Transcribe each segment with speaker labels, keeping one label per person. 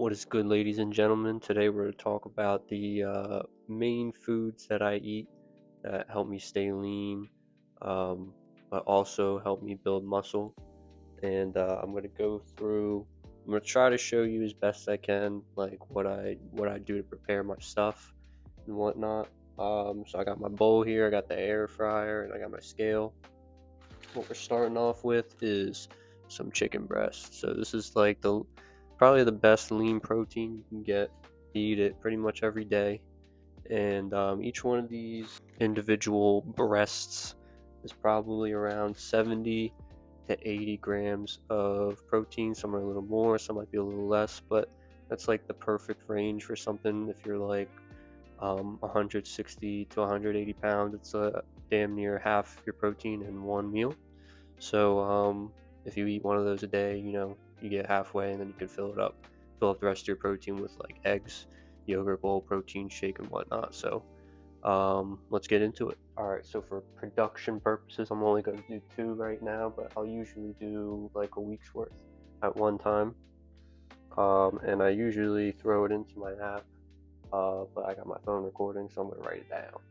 Speaker 1: What is good, ladies and gentlemen? Today we're going to talk about the main foods that I eat that help me stay lean, um, but also help me build muscle. And I'm going to go through. I'm going to try to show you as best I can, like what I do to prepare my stuff and whatnot. So I got my bowl here, I got the air fryer, and I got my scale. What we're starting off with is some chicken breast. So this is like probably the best lean protein you can get. You eat it pretty much every day, and each one of these individual breasts is probably around 70 to 80 grams of protein. Some are a little more, some might be a little less, but that's like the perfect range for something. If you're like 160 to 180 pounds, it's damn near half your protein in one meal. So if you eat one of those a day, you get halfway, and then you can fill up the rest of your protein with like eggs, yogurt bowl, protein shake, and whatnot. So let's get into it. All right, so for production purposes, I'm only going to do 2 right now, but I'll usually do like a week's worth at one time. And I usually throw it into my app, but I got my phone recording, so I'm going to write it down.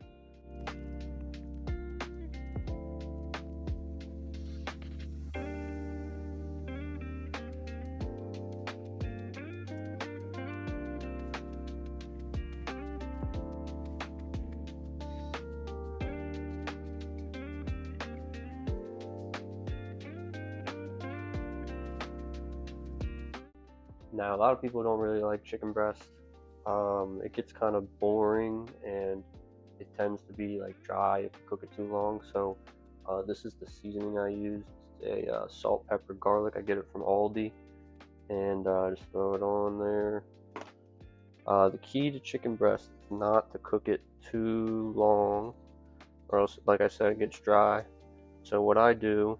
Speaker 1: Now, a lot of people don't really like chicken breast. It gets kind of boring, and it tends to be like dry if you cook it too long. So this is the seasoning I use. It's a salt, pepper, garlic. I get it from Aldi, and just throw it on there. The key to chicken breast is not to cook it too long, or else, like I said, it gets dry. So what I do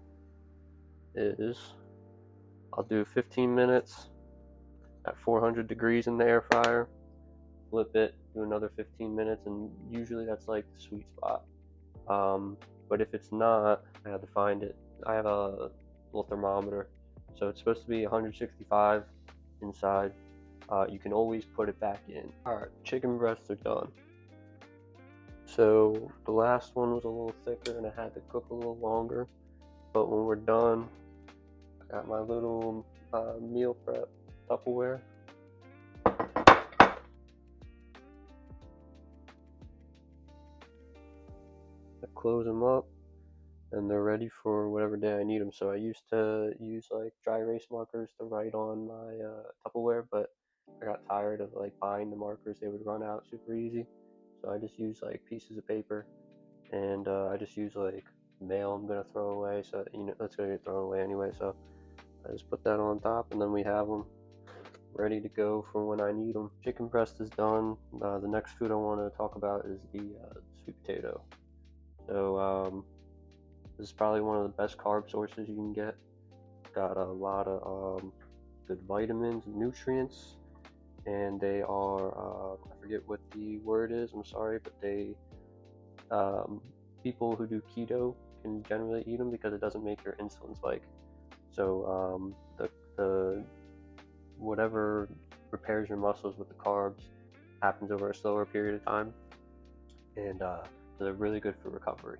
Speaker 1: is I'll do 15 minutes at 400 degrees in the air fryer, flip it, do another 15 minutes, and usually that's like the sweet spot. But if it's not, I have to find it. I have a little thermometer, so it's supposed to be 165 inside. You can always put it back in. Alright, chicken breasts are done. So the last one was a little thicker and I had to cook a little longer, but when we're done, I got my little meal prep Tupperware. I close them up, and they're ready for whatever day I need them. So I used to use like dry erase markers to write on my Tupperware, but I got tired of like buying the markers. They would run out super easy. So I just use like pieces of paper, and I just use like mail I'm gonna throw away. So that's gonna get thrown away anyway. So I just put that on top, and then we have them ready to go for when I need them. Chicken breast is done. The next food I want to talk about is the sweet potato. So this is probably one of the best carb sources you can get. Got a lot of good vitamins and nutrients, and they are I forget what the word is, I'm sorry, but they people who do keto can generally eat them because it doesn't make your insulin spike. So the whatever repairs your muscles with the carbs happens over a slower period of time, and so they're really good for recovery.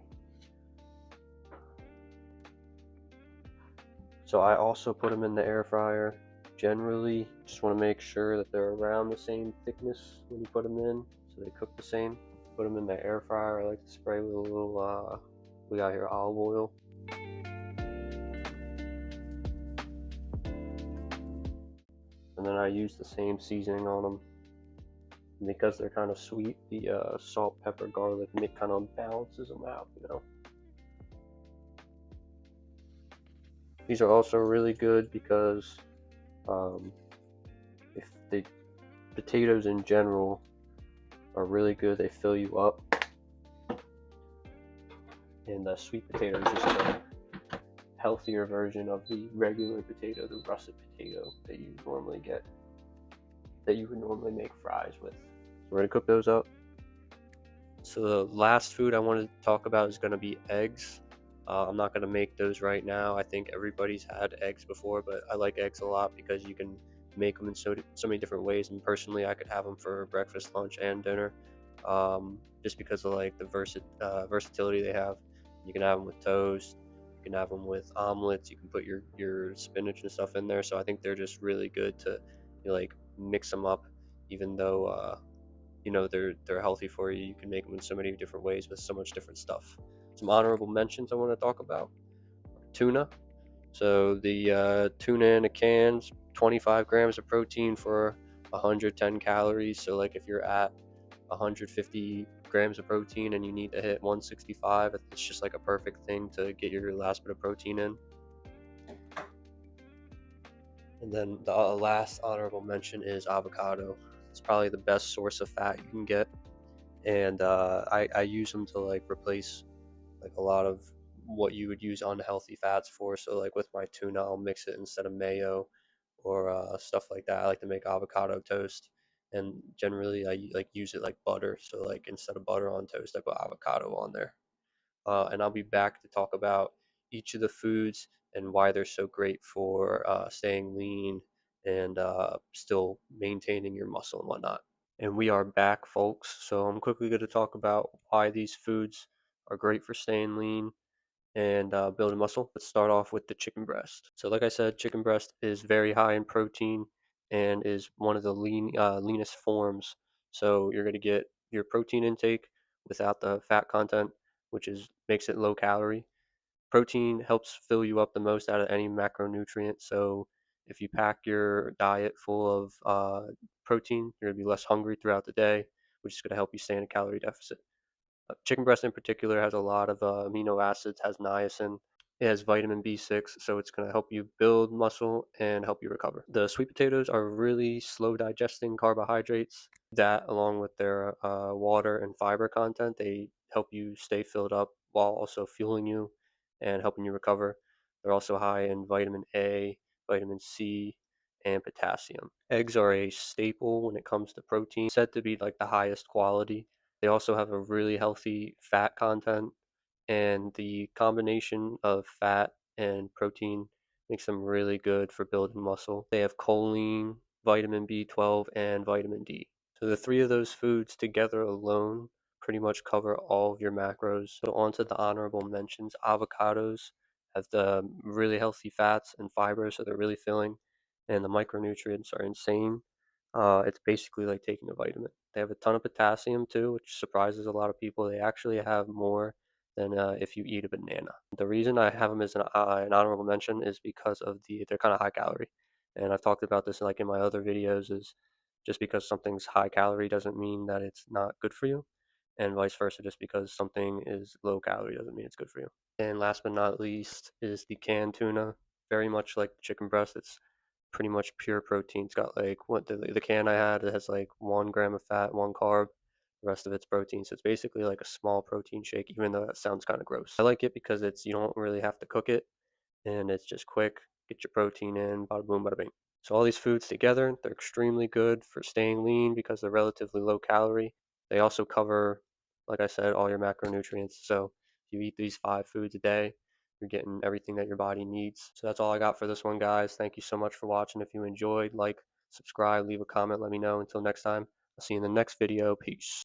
Speaker 1: So I also put them in the air fryer. Generally, just want to make sure that they're around the same thickness when you put them in, so they cook the same. Put them in the air fryer. I like to spray with a little, we got here olive oil. And then I use the same seasoning on them. And because they're kind of sweet, the salt, pepper, garlic kind of balances them out, These are also really good because if the potatoes in general are really good, they fill you up. And the sweet potato is just a healthier version of the regular potato, the russet potato that you normally get, that you would normally make fries with. So we're gonna cook those up. So the last food I wanted to talk about is gonna be eggs. I'm not going to make those right now. I think everybody's had eggs before, but I like eggs a lot because you can make them in so many different ways. And personally, I could have them for breakfast, lunch, and dinner, just because of like the versatility they have. You can have them with toast. You can have them with omelets. You can put your spinach and stuff in there. So I think they're just really good to like mix them up, even though they're healthy for you. You can make them in so many different ways with so much different stuff. Some honorable mentions I want to talk about: tuna. So the tuna in a can's 25 grams of protein for 110 calories. So like if you're at 150 grams of protein and you need to hit 165, it's just like a perfect thing to get your last bit of protein in. And then the last honorable mention is avocado. It's probably the best source of fat you can get, and I use them to like replace like a lot of what you would use unhealthy fats for. So like with my tuna, I'll mix it instead of mayo or stuff like that. I like to make avocado toast, and generally I like use it like butter. So like instead of butter on toast, I put avocado on there. And I'll be back to talk about each of the foods and why they're so great for staying lean and still maintaining your muscle and whatnot. And we are back, folks. So I'm quickly going to talk about why these foods are great for staying lean and building muscle. Let's start off with the chicken breast. So, like I said, chicken breast is very high in protein and is one of the leanest forms. So you're going to get your protein intake without the fat content, which is makes it low calorie. Protein helps fill you up the most out of any macronutrient. So if you pack your diet full of protein, you're going to be less hungry throughout the day, which is going to help you stay in a calorie deficit. Chicken breast in particular has a lot of amino acids, has niacin, it has vitamin B6, so it's going to help you build muscle and help you recover. The sweet potatoes are really slow digesting carbohydrates that, along with their water and fiber content, they help you stay filled up while also fueling you and helping you recover. They're also high in vitamin A, vitamin C, and potassium. Eggs are a staple when it comes to protein, said to be like the highest quality. They also have a really healthy fat content, and the combination of fat and protein makes them really good for building muscle. They have choline, vitamin B12, and vitamin D. So the three of those foods together alone pretty much cover all of your macros. So onto the honorable mentions. Avocados have the really healthy fats and fiber, so they're really filling, and the micronutrients are insane. It's basically like taking a vitamin. They have a ton of potassium too, which surprises a lot of people. They actually have more than if you eat a banana. The reason I have them as an honorable mention is because of they're kind of high calorie, and I've talked about this like in my other videos. Is just because something's high calorie doesn't mean that it's not good for you, and vice versa. Just because something is low calorie doesn't mean it's good for you. And last but not least is the canned tuna. Very much like chicken breast, it's pretty much pure protein. It's got like what the can I had, it has like 1 gram of fat, 1 carb. The rest of it's protein. So it's basically like a small protein shake, even though that sounds kind of gross. I like it because you don't really have to cook it, and it's just quick. Get your protein in, bada boom, bada bing. So all these foods together, they're extremely good for staying lean because they're relatively low calorie. They also cover, like I said, all your macronutrients. So if you eat these 5 foods a day, you're getting everything that your body needs. So that's all I got for this one, guys. Thank you so much for watching. If you enjoyed, like, subscribe, leave a comment, let me know. Until next time, I'll see you in the next video. Peace.